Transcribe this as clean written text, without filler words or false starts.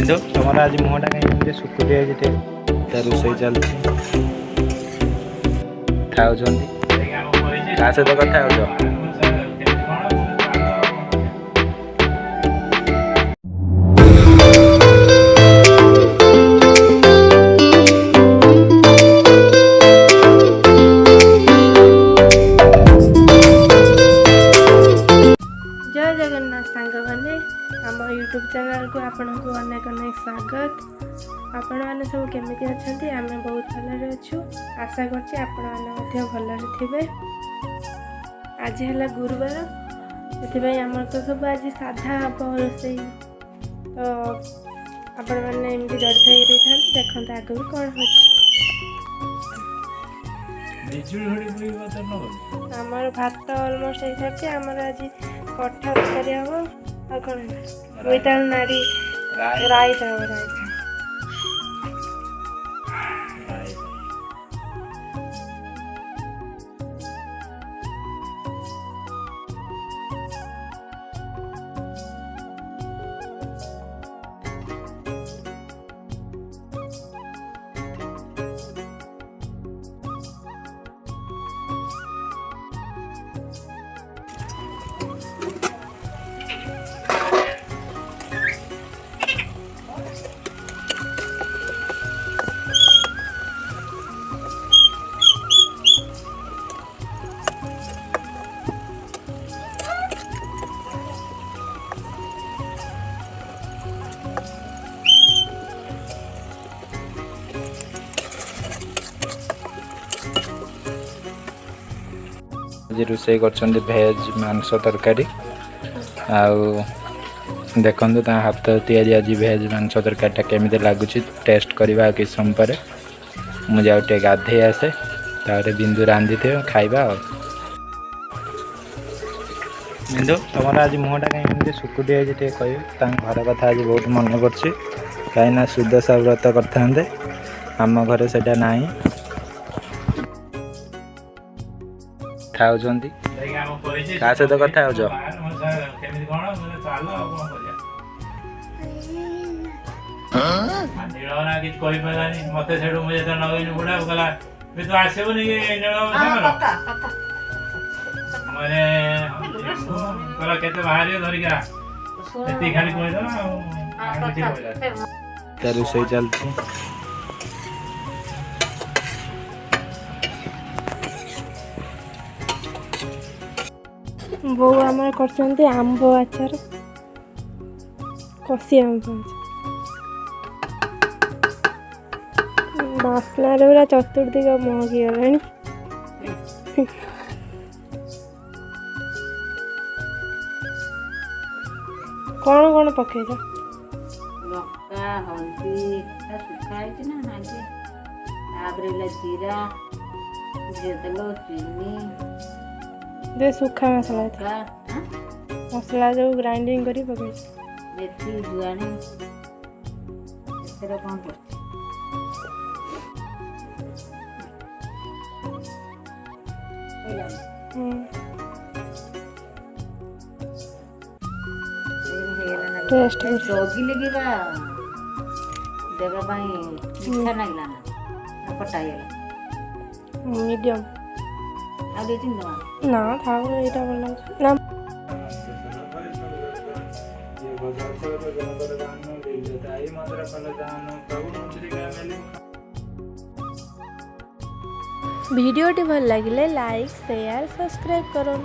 बिंदु तुम आज मुहटा कहीं सुखु दिए रोषे चलती क्या सहित कथा हो जय जगन्नाथ सांग मैंने आम यूट्यूब चैनल को आपण को अनेक अनेक स्वागत। आपण मैंने सब केमिति अच्छे आम बहुत भलरे अच्छु आशा करछि आपण मैंने भलरे थिबे। आज है गुरुवार से आमर तो सब आज साधा हम रोसे तो आपण मैंने एमती जड़ी थी रही था देखते आगु कौन हो आमर भात अलमोस्ट हो सारी आमर आज कठा तरकारी हम आ कौन बोईतालु नाड़ी रायता हम रायता रोषे कर भेज मांस तरकारी देखु हाथ तैयारी आज भेज मांस तरकारी केमी लगुच टेस्ट करवा कि समय पर मुझे गाधे आसे तारे बिंदु रांधि थे खाइबा। बिंदु तुम आज मुहटा कहीं सुखु दिए कह घर कथा आज बहुत मन कर कहीं सुदशा व्रत करते आम घर से ना क्या सहित कथा हो रोषे चलती बो आमर कर आंब आचार कसी आंब बास्ना पूरा चतुर्दिक महकी गलानी। कौन कौन पकईच लका हल्दी सुखाई ना जीरा तेल चीनी दे सुखा मसला मसला जो ग्राइंडिंग करी पकई मेथी जुआनी कौन टेस्ट जगी लगे देवा मीठा लगला ना खटा मीडियम आ ना था ये भल ना वीडियोटी भल लगे लाइक शेयर सब्सक्राइब करूँ।